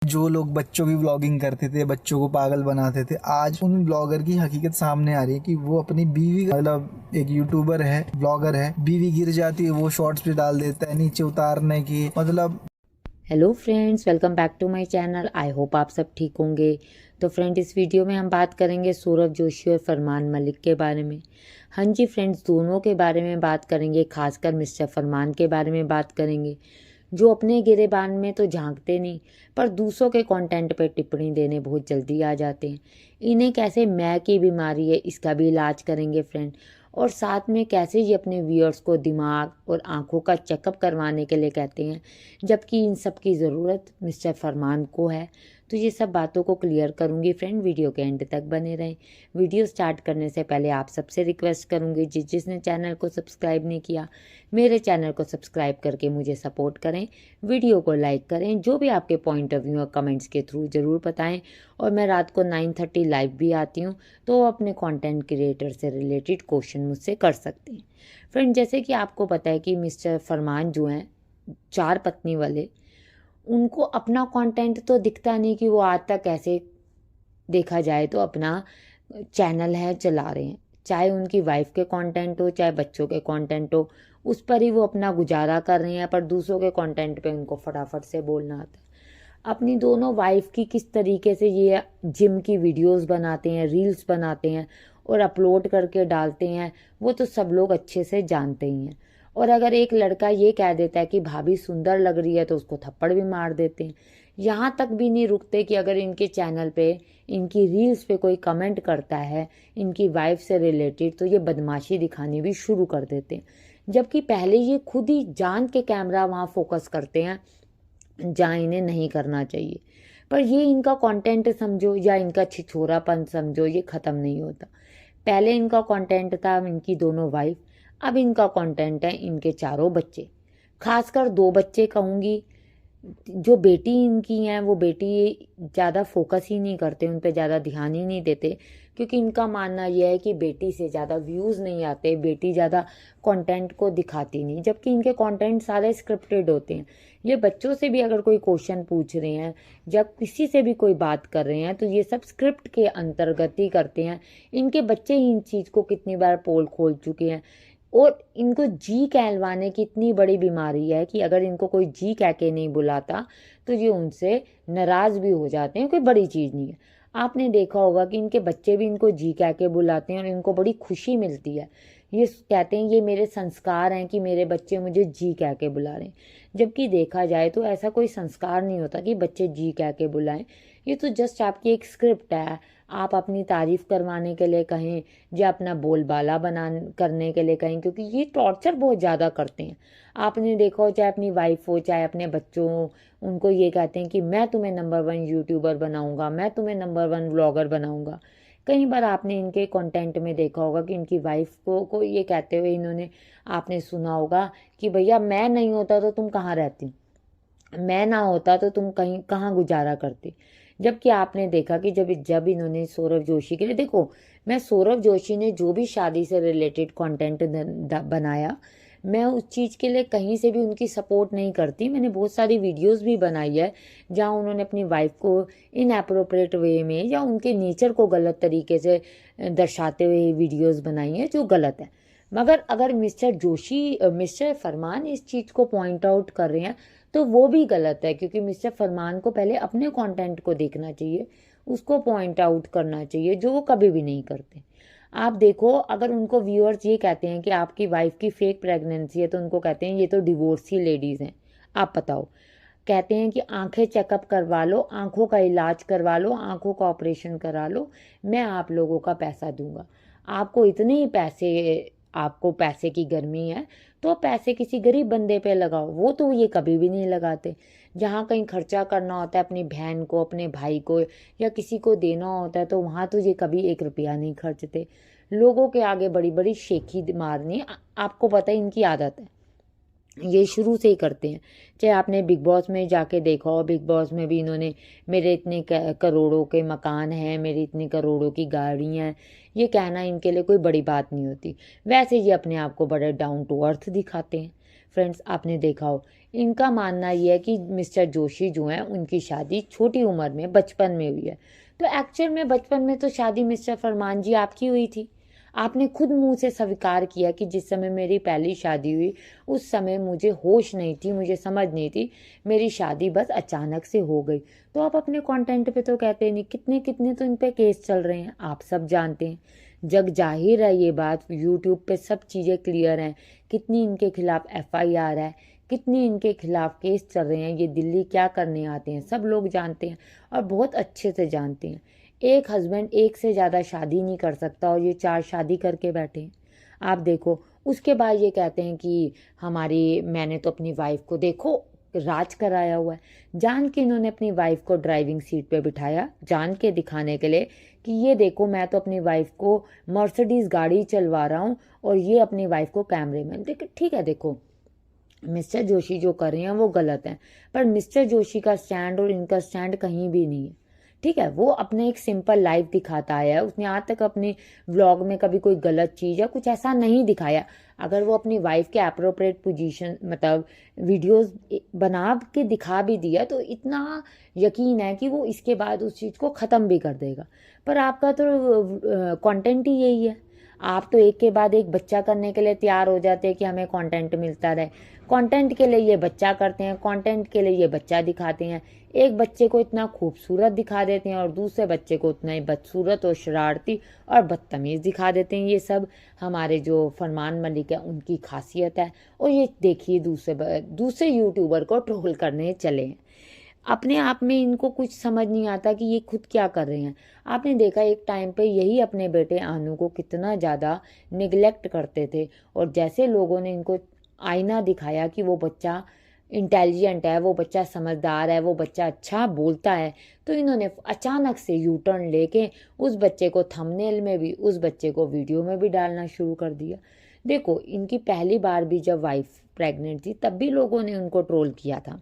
जो लोग बच्चों की व्लॉगिंग करते थे, बच्चों को पागल बनाते थे, आज उन ब्लॉगर की हकीकत सामने आ रही है कि वो अपनी बीवी, मतलब एक यूट्यूबर है, ब्लॉगर है, बीवी गिर जाती है, वो शॉर्ट्स पे डाल देता है नीचे उतारने की, मतलब। Hello friends, welcome back to my channel. I hope आप सब ठीक होंगे। तो फ्रेंड, इस वीडियो में हम बात करेंगे सौरभ जोशी और फरमान मलिक के बारे में। हाँ जी फ्रेंड्स, दोनों के बारे में बात करेंगे, खासकर मिस्टर फरमान के बारे में बात करेंगे, जो अपने गिरेबान में तो झांकते नहीं, पर दूसरों के कंटेंट पे टिप्पणी देने बहुत जल्दी आ जाते हैं। इन्हें कैसे मैं की बीमारी है, इसका भी इलाज करेंगे फ्रेंड। और साथ में कैसे ये अपने व्यूअर्स को दिमाग और आंखों का चेकअप करवाने के लिए कहते हैं, जबकि इन सब की ज़रूरत मिस्टर फरमान को है। तो ये सब बातों को क्लियर करूंगी फ्रेंड, वीडियो के एंड तक बने रहें। वीडियो स्टार्ट करने से पहले आप सबसे रिक्वेस्ट करूंगी, जिसने चैनल को सब्सक्राइब नहीं किया, मेरे चैनल को सब्सक्राइब करके मुझे सपोर्ट करें, वीडियो को लाइक करें, जो भी आपके पॉइंट ऑफ व्यू और कमेंट्स के थ्रू ज़रूर बताएं। और मैं रात को 9:30 लाइव भी आती हूँ, तो अपने कंटेंट क्रिएटर से रिलेटेड क्वेश्चन मुझसे कर सकते हैं। फ्रेंड, जैसे कि आपको पता है कि मिस्टर फरमान जो हैं, 4 पत्नी वाले, उनको अपना कंटेंट तो दिखता नहीं कि वो आज तक कैसे, देखा जाए तो अपना चैनल है चला रहे हैं। चाहे उनकी वाइफ के कंटेंट हो, चाहे बच्चों के कंटेंट हो, उस पर ही वो अपना गुजारा कर रहे हैं, पर दूसरों के कंटेंट पे उनको फटाफट से बोलना आता है। अपनी दोनों वाइफ की किस तरीके से ये जिम की वीडियोस बनाते हैं, रील्स बनाते हैं और अपलोड करके डालते हैं, वो तो सब लोग अच्छे से जानते ही हैं। और अगर एक लड़का ये कह देता है कि भाभी सुंदर लग रही है, तो उसको थप्पड़ भी मार देते हैं। यहाँ तक भी नहीं रुकते कि अगर इनके चैनल पे, इनकी रील्स पे कोई कमेंट करता है इनकी वाइफ से रिलेटेड, तो ये बदमाशी दिखानी भी शुरू कर देते हैं। जबकि पहले ये खुद ही जान के कैमरा वहाँ फोकस करते हैं जहाँ इन्हें नहीं करना चाहिए। पर ये इनका कंटेंट समझो या इनका छिछोरापन समझो, ये ख़त्म नहीं होता। पहले इनका कंटेंट था इनकी दोनों वाइफ, अब इनका कंटेंट है इनके चारों बच्चे। खासकर 2 बच्चे कहूँगी। जो बेटी इनकी हैं, वो बेटी ज़्यादा फोकस ही नहीं करते, उन पे ज़्यादा ध्यान ही नहीं देते, क्योंकि इनका मानना यह है कि बेटी से ज़्यादा व्यूज़ नहीं आते, बेटी ज़्यादा कंटेंट को दिखाती नहीं, जबकि इनके कंटेंट सारे स्क्रिप्टेड होते हैं। ये बच्चों से भी अगर कोई क्वेश्चन पूछ रहे हैं, जब किसी से भी कोई बात कर रहे हैं, तो ये सब स्क्रिप्ट के अंतर्गत ही करते हैं। इनके बच्चे ही इन चीज़ को कितनी बार पोल खोल चुके हैं। और इनको जी कहलवाने की इतनी बड़ी बीमारी है कि अगर इनको कोई जी कह के नहीं बुलाता, तो ये उनसे नाराज़ भी हो जाते हैं। कोई बड़ी चीज़ नहीं है। आपने देखा होगा कि इनके बच्चे भी इनको जी कह के बुलाते हैं और इनको बड़ी खुशी मिलती है। ये कहते हैं ये मेरे संस्कार हैं कि मेरे बच्चे मुझे जी कह के बुला रहे हैं। जबकि देखा जाए तो ऐसा कोई संस्कार नहीं होता कि बच्चे जी कह के बुलाएं। ये तो जस्ट आपकी एक स्क्रिप्ट है। आप अपनी तारीफ करवाने के लिए कहें या अपना बोलबाला बना करने के लिए कहें, क्योंकि ये टॉर्चर बहुत ज़्यादा करते हैं। आपने देखा हो, चाहे अपनी वाइफ हो चाहे अपने बच्चों हो, उनको ये कहते हैं कि मैं तुम्हें नंबर 1 यूट्यूबर बनाऊंगा, मैं तुम्हें नंबर 1 व्लॉगर बनाऊंगा। कई बार आपने इनके कंटेंट में देखा होगा कि इनकी वाइफ को ये कहते हुए इन्होंने, आपने सुना होगा कि भैया मैं नहीं होता तो तुम कहाँ रहती, मैं ना होता तो तुम कहीं कहाँ गुजारा करती। जबकि आपने देखा कि जब जब इन्होंने सौरभ जोशी के लिए, देखो, मैं सौरभ जोशी ने जो भी शादी से रिलेटेड कंटेंट बनाया, मैं उस चीज़ के लिए कहीं से भी उनकी सपोर्ट नहीं करती। मैंने बहुत सारी वीडियोस भी बनाई है जहाँ उन्होंने अपनी वाइफ को इनएप्रोप्रिएट वे में या उनके नेचर को गलत तरीके से दर्शाते हुए वीडियोस बनाई हैं, जो गलत है। मगर अगर मिस्टर फरमान इस चीज़ को पॉइंट आउट कर रहे हैं, तो वो भी गलत है, क्योंकि मिस्टर फरमान को पहले अपने कंटेंट को देखना चाहिए, उसको पॉइंट आउट करना चाहिए, जो वो कभी भी नहीं करते। आप देखो, अगर उनको व्यूअर्स ये कहते हैं कि आपकी वाइफ की फेक प्रेगनेंसी है, तो उनको कहते हैं ये तो डिवोर्सी लेडीज़ हैं। आप बताओ, कहते हैं कि आंखें चेकअप करवा लो, आंखों का इलाज करवा लो, आंखों का ऑपरेशन करा लो, मैं आप लोगों का पैसा दूंगा। आपको इतने ही पैसे, आपको पैसे की गर्मी है, तो पैसे किसी गरीब बंदे पे लगाओ। वो तो ये कभी भी नहीं लगाते। जहाँ कहीं खर्चा करना होता है अपनी बहन को, अपने भाई को या किसी को देना होता है, तो वहाँ तो ये कभी 1 रुपया नहीं खर्चते। लोगों के आगे बड़ी बड़ी शेखी मारनी आपको पता है इनकी आदत है, ये शुरू से ही करते हैं। चाहे आपने बिग बॉस में जाके देखा हो, बिग बॉस में भी इन्होंने, मेरे इतने करोड़ों के मकान हैं, मेरी इतनी करोड़ों की गाड़ी हैं, ये कहना इनके लिए कोई बड़ी बात नहीं होती। वैसे ये अपने आप को बड़े डाउन टू अर्थ दिखाते हैं। फ्रेंड्स, आपने देखा हो, इनका मानना ये है कि मिस्टर जोशी जो हैं उनकी शादी छोटी उम्र में बचपन में हुई है। तो एक्चुअल में बचपन में तो शादी मिस्टर फरमान जी आपकी हुई थी। आपने खुद मुंह से स्वीकार किया कि जिस समय मेरी पहली शादी हुई उस समय मुझे होश नहीं थी, मुझे समझ नहीं थी, मेरी शादी बस अचानक से हो गई। तो आप अपने कंटेंट पे तो कहते नहीं, कितने कितने तो इन पे केस चल रहे हैं, आप सब जानते हैं, जग जाहिर है ये बात, यूट्यूब पे सब चीज़ें क्लियर हैं। कितनी इनके खिलाफ एफआईआर है, कितनी इनके खिलाफ केस चल रहे हैं, ये दिल्ली क्या करने आते हैं सब लोग जानते हैं और बहुत अच्छे से जानते हैं। एक हस्बैंड एक से ज़्यादा शादी नहीं कर सकता और ये 4 शादी करके बैठे हैं। आप देखो, उसके बाद ये कहते हैं कि मैंने तो अपनी वाइफ को देखो राज कराया हुआ है। जान के इन्होंने अपनी वाइफ को ड्राइविंग सीट पे बिठाया, जान के दिखाने के लिए कि ये देखो मैं तो अपनी वाइफ को मर्सिडीज गाड़ी चलवा रहा हूँ और ये अपनी वाइफ को कैमरे में देख। ठीक है, देखो मिस्टर जोशी जो कर रहे हैं वो गलत है, पर मिस्टर जोशी का स्टैंड और इनका स्टैंड कहीं भी नहीं है। ठीक है, वो अपने एक सिंपल लाइफ दिखाता है, उसने आज तक अपने व्लॉग में कभी कोई गलत चीज़ या कुछ ऐसा नहीं दिखाया। अगर वो अपनी वाइफ के अप्रोप्रिएट पोजीशन मतलब वीडियोस बना के दिखा भी दिया तो इतना यकीन है कि वो इसके बाद उस चीज़ को ख़त्म भी कर देगा। पर आपका तो कंटेंट ही यही है, आप तो एक के बाद एक बच्चा करने के लिए तैयार हो जाते हैं कि हमें कंटेंट मिलता रहे। कंटेंट के लिए ये बच्चा करते हैं, कंटेंट के लिए ये बच्चा दिखाते हैं। एक बच्चे को इतना खूबसूरत दिखा देते हैं और दूसरे बच्चे को उतना ही बदसूरत और शरारती और बदतमीज़ दिखा देते हैं। ये सब हमारे जो फरमान मलिक है उनकी खासियत है। और ये देखिए दूसरे यूट्यूबर को ट्रोल करने चले हैं। अपने आप में इनको कुछ समझ नहीं आता कि ये खुद क्या कर रहे हैं। आपने देखा एक टाइम पे यही अपने बेटे आनू को कितना ज़्यादा निगलेक्ट करते थे और जैसे लोगों ने इनको आईना दिखाया कि वो बच्चा इंटेलिजेंट है, वो बच्चा समझदार है, वो बच्चा अच्छा बोलता है, तो इन्होंने अचानक से यू टर्न लेके उस बच्चे को थंबनेल में भी, उस बच्चे को वीडियो में भी डालना शुरू कर दिया। देखो, इनकी पहली बार भी जब वाइफ प्रेग्नेंट थी तब भी लोगों ने उनको ट्रोल किया था,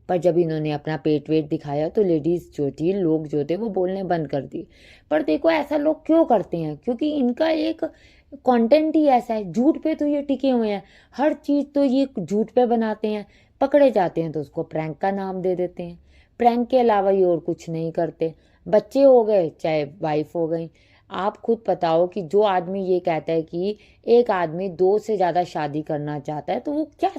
पर जब इन्होंने अपना पेट वेट दिखाया तो लेडीज़ जो थी, लोग जो थे वो बोलने बंद कर दिए। पर देखो ऐसा लोग क्यों करते हैं, क्योंकि इनका एक कंटेंट ही ऐसा है, झूठ पे तो ये टिके हुए हैं, हर चीज़ तो ये झूठ पे बनाते हैं। पकड़े जाते हैं तो उसको प्रैंक का नाम दे देते हैं, प्रैंक के अलावा ये और कुछ नहीं करते। बच्चे हो गए चाहे वाइफ हो गई, आप खुद बताओ कि जो आदमी ये कहता है कि एक आदमी 2 से ज़्यादा शादी करना चाहता है तो वो क्या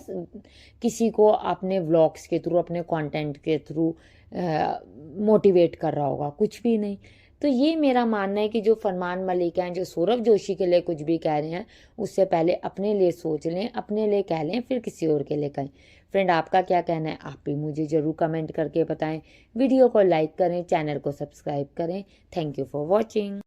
किसी को अपने व्लॉग्स के थ्रू, अपने कंटेंट के थ्रू मोटिवेट कर रहा होगा? कुछ भी नहीं। तो ये मेरा मानना है कि जो फरमान मलिक हैं, जो सौरभ जोशी के लिए कुछ भी कह रहे हैं, उससे पहले अपने लिए सोच लें, अपने लिए कह लें, फिर किसी और के लिए कहें। फ्रेंड, आपका क्या कहना है? आप भी मुझे ज़रूर कमेंट करके बताएं। वीडियो को लाइक करें, चैनल को सब्सक्राइब करें। Thank you for watching.